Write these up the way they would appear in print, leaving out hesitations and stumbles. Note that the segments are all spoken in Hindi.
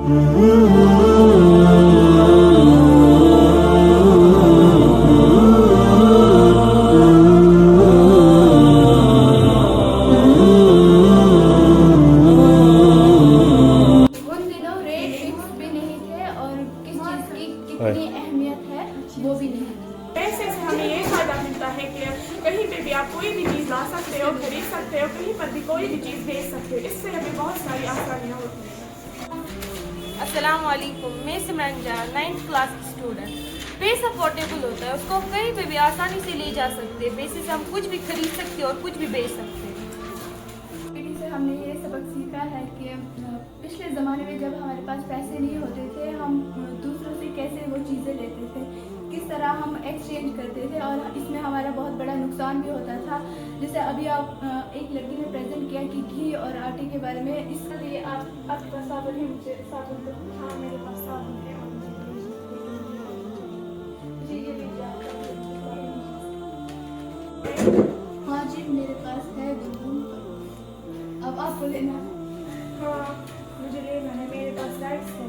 वो भी नहीं है। पैसे से हमें ये फ़ायदा मिलता है कि कहीं पे भी आप कोई भी चीज़ ला सकते हो, खरीद सकते हो, कहीं पर भी कोई भी चीज़ भेज सकते हो। इससे हमें बहुत सारी आसानियाँ होती हैं। अस्सलाम वालेकुम, मैं सिमरन जान 9th क्लास की स्टूडेंट। पैसा पोर्टेबल होता है, उसको हम कहीं पे भी आसानी से ले जा सकते हैं। पैसे से हम कुछ भी खरीद सकते हैं और कुछ भी बेच सकते हैं। से हमने ये सबक सीखा है कि पिछले ज़माने में जब हमारे पास पैसे नहीं होते थे, हम दूसरों से कैसे वो चीज़ें लेते थे, किस तरह हम एक्सचेंज करते थे, और इसमें हमारा बहुत बड़ा नुकसान भी होता था। जैसे अभी आप एक लड़की ने प्रेजेंट किया कि घी और आटे के बारे में, इसलिए आपके पास साबुन है, मुझे साबुन तो हाँ मेरे पास साबुन है और मुझे ये लीजिए आपका। हाँ जी मेरे पास है गुनगुन, अब आपको लेना है? हाँ मुझे लेना है, मेरे पास राइस है।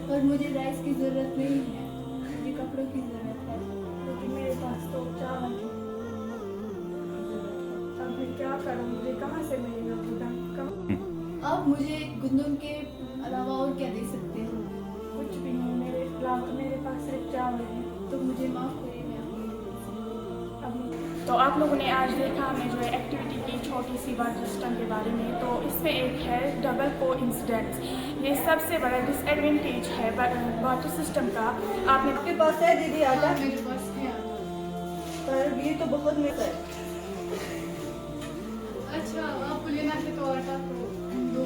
और मुझे राइस की ज़रूरत नहीं है, मुझे कपड़ों की ज़रूरत है, लेकिन मेरे पास तो चावल है। अब मैं क्या करूँ, मुझे कहाँ से मिलेगा खुदा? आप मुझे गुंदम के अलावा और क्या दे सकते हो? कुछ भी नहीं, मेरे पास सिर्फ चावल है। तो मुझे माफ़ करिए। तो आप लोगों ने आज देखा हमें जो है एक्टिविटी की छोटी सी बात सिस्टम के बारे में। तो इसमें एक है डबल कोइंसिडेंस। ये सबसे बड़ा डिसएडवांटेज है वाटर सिस्टम का। आपके पास है दीदी आटा? मेरे पास है आटा। पर ये तो बहुत महंगा है। अच्छा आपको लेना है तो आटा तो दो,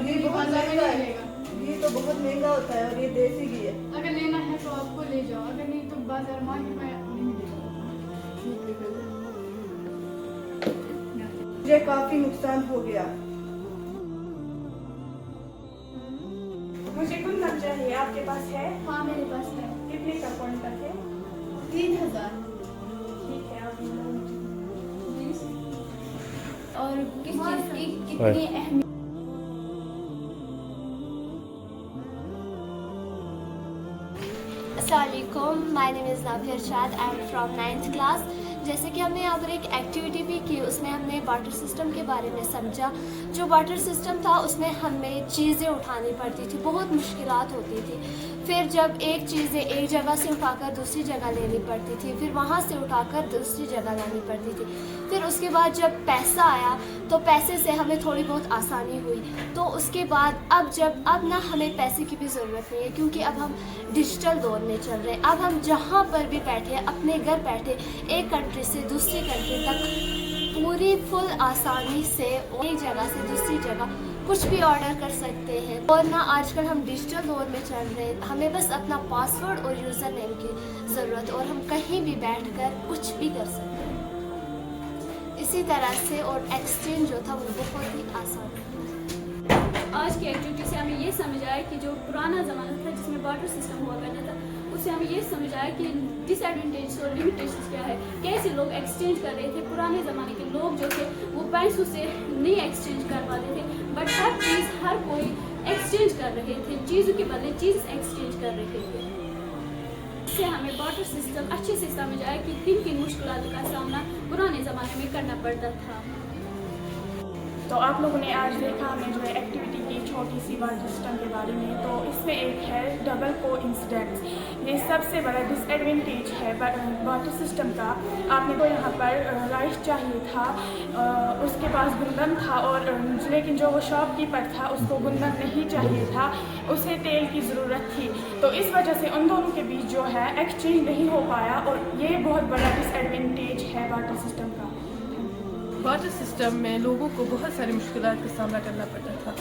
ये बहुत महंगा है, ये तो बहुत महंगा होता है और ये देसी घी है। अगर लेना है तो आपको ले जाओ, अगर नहीं तो बाजार मार्केट में नहीं मिलेगा। मुझे काफी नुकसान हो गया। मुझे कुंदन चाहिए, आपके पास है? हाँ मेरे पास है। कितने का क्विंटल है? 3000। ठीक है आप लो। और किस चीज़ की कितनी अहमियत? अस्सलामुअलैकुम, my name is Nafia Irshad, I am from 9th class. जैसे कि हमने यहाँ पर एक एक्टिविटी भी की, उसमें हमने वाटर सिस्टम के बारे में समझा। जो वाटर सिस्टम था उसमें हमें चीज़ें उठानी पड़ती थी, बहुत मुश्किलात होती थी। फिर जब एक चीज़ें एक जगह से उठाकर दूसरी जगह लेनी पड़ती थी, फिर वहाँ से उठाकर दूसरी जगह लानी पड़ती थी। फिर उसके बाद जब पैसा आया तो पैसे से हमें थोड़ी बहुत आसानी हुई। तो उसके बाद अब ना हमें पैसे की भी ज़रूरत नहीं है, क्योंकि अब हम डिजिटल दौर में चल रहे हैं। अब हम जहाँ पर भी बैठे, अपने घर बैठे, एक कंट्री से दूसरी कंट्री तक पूरी फुल आसानी से एक जगह से दूसरी जगह कुछ भी ऑर्डर कर सकते हैं। और ना आजकल हम डिजिटल दौर में चल रहे हैं, हमें बस अपना पासवर्ड और यूज़र नेम की ज़रूरत है और हम कहीं भी बैठकर कुछ भी कर सकते हैं। इसी तरह से और एक्सचेंज जो था वो बहुत ही आसान है। आज की एक्टिविटी से हमें ये समझ आया कि जो पुराना ज़माना था जिसमें वाटर सिस्टम हुआ करता था, उससे हमें ये समझ आया कि डिसएडवांटेज और लिमिटेशंस क्या है, कैसे लोग एक्सचेंज कर रहे थे। पुराने ज़माने के लोग जो थे वो पैसों से नहीं एक्सचेंज कर पाते थे, बट हर कोई एक्सचेंज कर रहे थे, चीज़ों के बदले चीज़ एक्सचेंज कर रहे थे। इससे हमें वाटर सिस्टम अच्छे से समझ आया कि किन किन मुश्किलातों का सामना पुराने ज़माने में करना पड़ता था। तो आप लोगों ने आज देखा हमें जो है एक्टिविटी की छोटी सी वाटर सिस्टम के बारे में। तो इसमें एक है डबल कोइंसिडेंस। ये सबसे बड़ा डिसएडवांटेज है वाटर सिस्टम का। आपने तो यहाँ पर राइस चाहिए था, उसके पास गुंदन था, और लेकिन जो वो शॉपकीपर था उसको गुंदन नहीं चाहिए था, उसे तेल की ज़रूरत थी। तो इस वजह से उन दोनों के बीच जो है एक्सचेंज नहीं हो पाया, और ये बहुत बड़ा डिसएडवांटेज है वाटर सिस्टम का। वाटर सिस्टम में लोगों को बहुत सारी मुश्किलात का सामना करना पड़ता था।